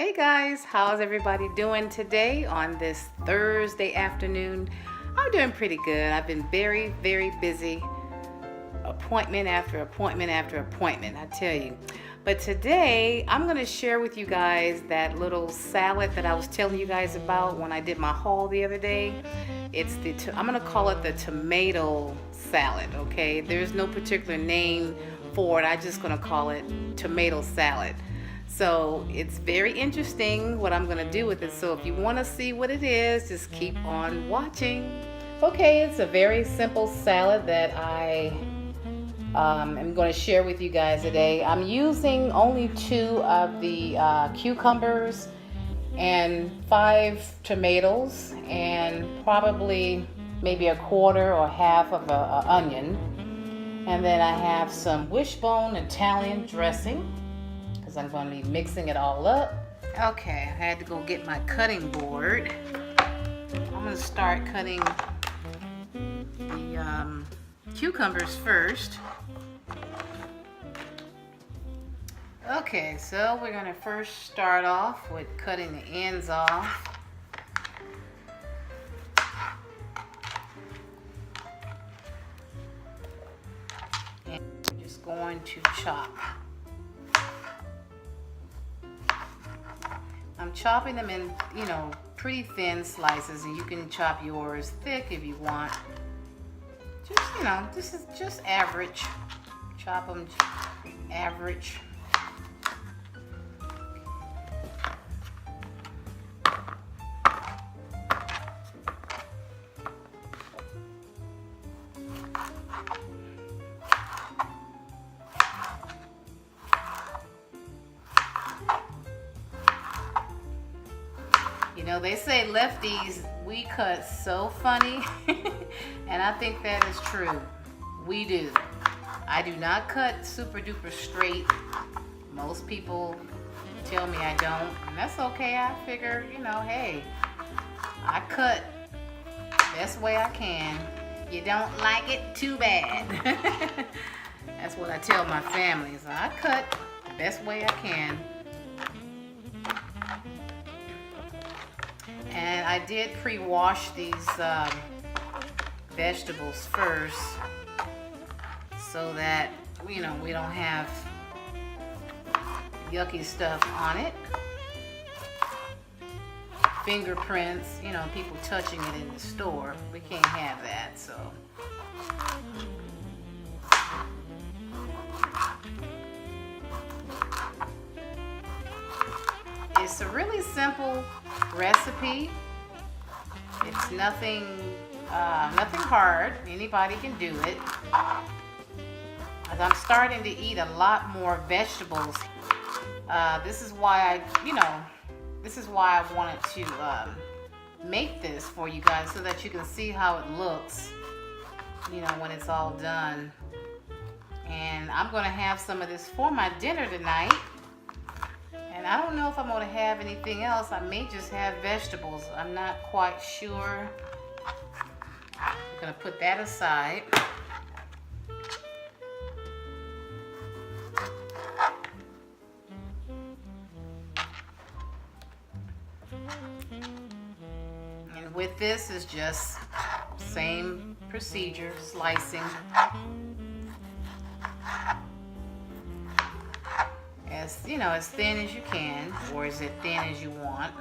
Hey guys, how's everybody doing today on this Thursday afternoon? I'm doing pretty good. I've been very busy. Appointment after appointment after appointment, I tell you. But today, I'm going to share with you guys that little salad that I was telling you guys about when I did my haul the other day. I'm going to call it the tomato salad, okay? There's no particular name for it. I'm just going to call it tomato salad. So it's very interesting what I'm going to do with it. So if you want to see what it is, just keep on watching. Okay, it's a very simple salad that I am going to share with you guys today. I'm using only 2 of the cucumbers and 5 tomatoes and probably maybe a quarter or half of an onion. And then I have some WishBone Italian dressing, because I'm going to be mixing it all up. Okay, I had to go get my cutting board. I'm going to start cutting the cucumbers first. Okay, so we're going to first start off with cutting the ends off. And I'm just going to chop. I'm chopping them in, pretty thin slices, and you can chop yours thick if you want. Just, this is just average. Chop them average. They say lefties, we cut so funny, and I think that is true. We do. I do not cut super duper straight. Most people tell me I don't, and that's okay. I figure, hey, I cut best way I can. You don't like it, too bad. That's what I tell my family. So I cut the best way I can. And I did pre-wash these vegetables first, so that we don't have yucky stuff on it. Fingerprints, people touching it in the store. We can't have that, so. It's a really simple recipe. It's nothing hard. Anybody can do it. As I'm starting to eat a lot more vegetables, this is why I wanted to make this for you guys, so that you can see how it looks, when it's all done. And I'm going to have some of this for my dinner tonight. And I don't know if I'm going to have anything else. I may just have vegetables. I'm not quite sure. I'm going to put that aside. And with this is just same procedure, slicing. As thin as you can, or as thin as you want.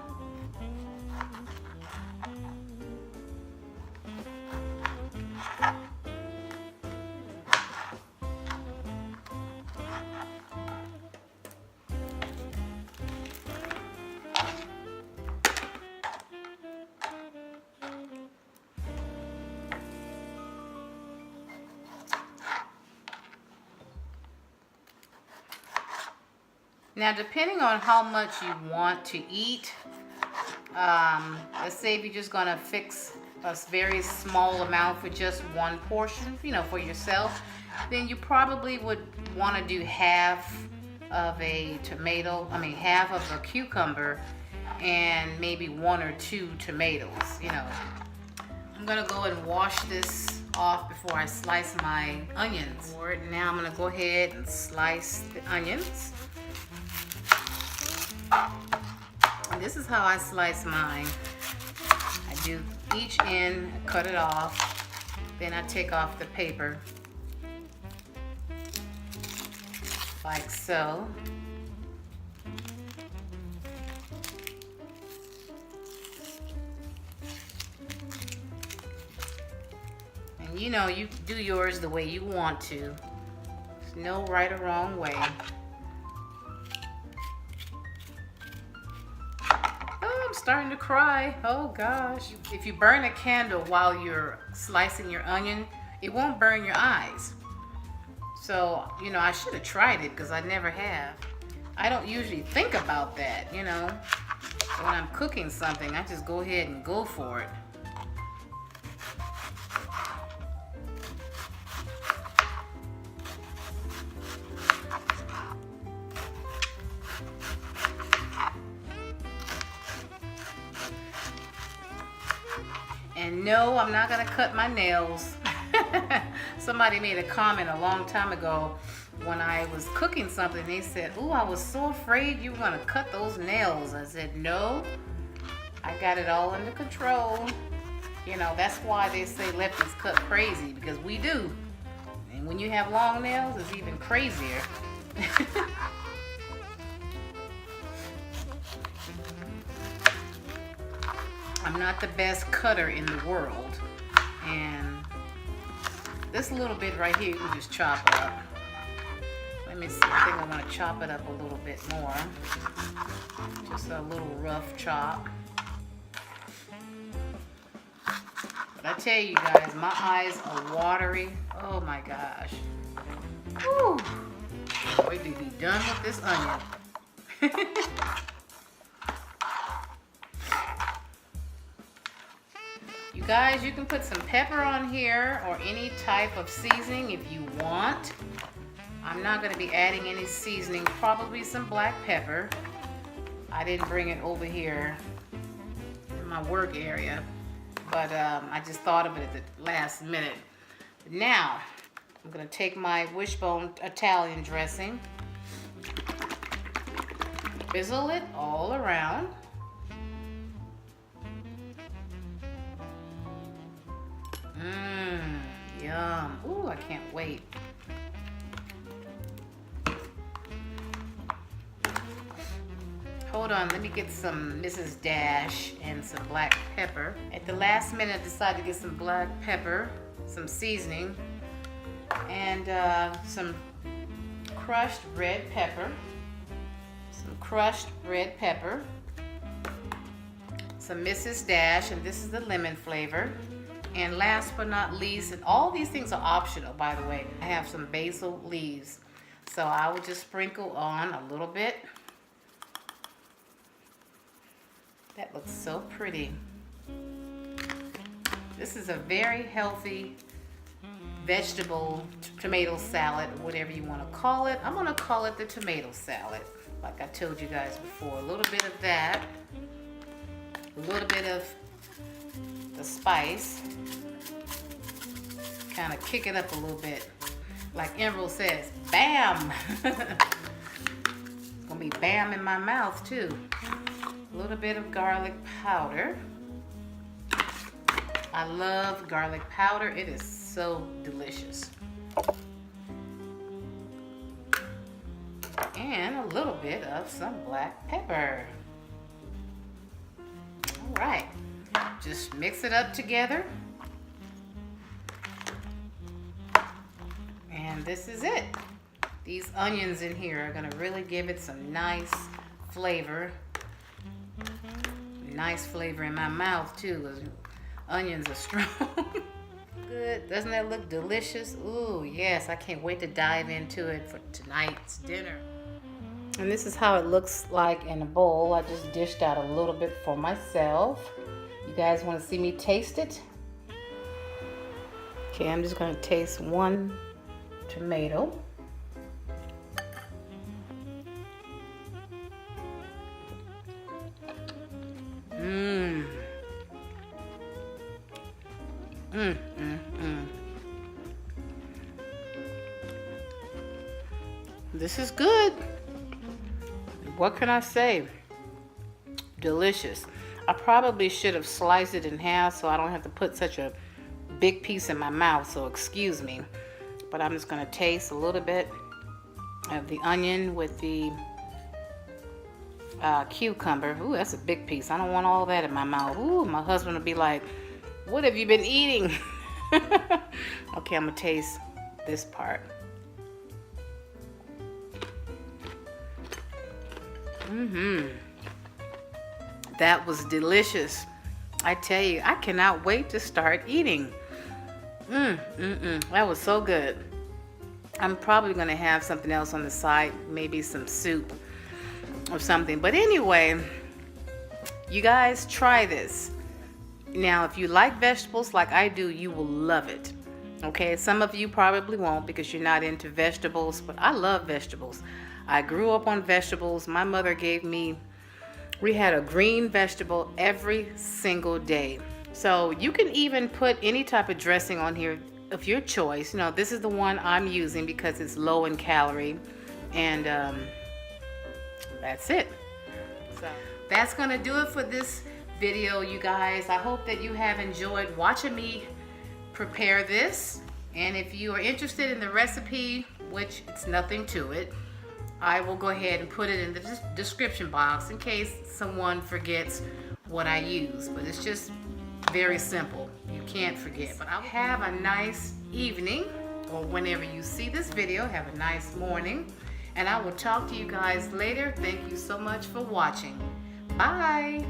Now, depending on how much you want to eat, let's say if you're just going to fix a very small amount for just one portion, for yourself, then you probably would want to do half of a half of a cucumber and maybe 1 or 2 tomatoes, I'm going to go and wash this off before I slice my onions. Now I'm going to go ahead and slice the onions. And this is how I slice mine. I do each end, cut it off, then I take off the paper, like so. And you know, you do yours the way you want to. There's no right or wrong way. I'm starting to cry. Oh gosh. If you burn a candle while you're slicing your onion, it won't burn your eyes. So, you know, I should have tried it because I never have. I don't usually think about that, you know. When I'm cooking something, I just go ahead and go for it. And no, I'm not gonna cut my nails. Somebody made a comment a long time ago when I was cooking something. They said, "Ooh, I was so afraid you were gonna cut those nails." I said, "No, I got it all under control." You know, that's why they say lefties cut crazy, because we do. And when you have long nails, it's even crazier. I'm not the best cutter in the world, and this little bit right here, you can just chop up. Let me see, I think I want to chop it up a little bit more. Just a little rough chop. But I tell you guys, my eyes are watery. Oh my gosh. Whew. Wait to be done with this onion. You guys, you can put some pepper on here or any type of seasoning if you want. I'm not going to be adding any seasoning, probably some black pepper. I didn't bring it over here in my work area, but I just thought of it at the last minute. Now, I'm going to take my WishBone Italian dressing, drizzle it all around. Yum. Ooh, I can't wait. Hold on, let me get some Mrs. Dash and some black pepper. At the last minute, I decided to get some black pepper, some seasoning, and some crushed red pepper. Some crushed red pepper. Some Mrs. Dash, and this is the lemon flavor. And last but not least, and all these things are optional, by the way, I have some basil leaves. So I will just sprinkle on a little bit. That looks so pretty. This is a very healthy vegetable tomato salad, or whatever you want to call it. I'm going to call it the tomato salad, like I told you guys before. A little bit of that, a little bit of the spice, kind of kick it up a little bit. Like Emerald says, bam! It's gonna be bam in my mouth too. A little bit of garlic powder. I love garlic powder. It is so delicious. And a little bit of some black pepper. All right. Just mix it up together. And this is it. These onions in here are gonna really give it some nice flavor. Nice flavor in my mouth too, because onions are strong. Good, doesn't that look delicious? Ooh, yes, I can't wait to dive into it for tonight's dinner. And this is how it looks like in a bowl. I just dished out a little bit for myself. You guys want to see me taste it? Okay, I'm just going to taste one tomato. This is good. What can I say? delicious. I probably should have sliced it in half so I don't have to put such a big piece in my mouth, so excuse me. But I'm just gonna taste a little bit of the onion with the cucumber. Ooh, that's a big piece. I don't want all that in my mouth. Ooh, my husband will be like, what have you been eating? Okay, I'm gonna taste this part. That was delicious. I tell you, I cannot wait to start eating. That was so good. I'm probably gonna have something else on the side, maybe some soup or something. But anyway, you guys try this. Now, if you like vegetables like I do, you will love it. Okay, some of you probably won't because you're not into vegetables, but I love vegetables. I grew up on vegetables. My mother gave me, we had a green vegetable every single day. So you can even put any type of dressing on here of your choice. You know, this is the one I'm using because it's low in calorie. And that's it. So that's gonna do it for this video, you guys. I hope that you have enjoyed watching me prepare this. And if you are interested in the recipe, which it's nothing to it, I will go ahead and put it in the description box in case someone forgets what I use. But it's just very simple. You can't forget. But I'll have a nice evening, or whenever you see this video, have a nice morning. And I will talk to you guys later. Thank you so much for watching. Bye.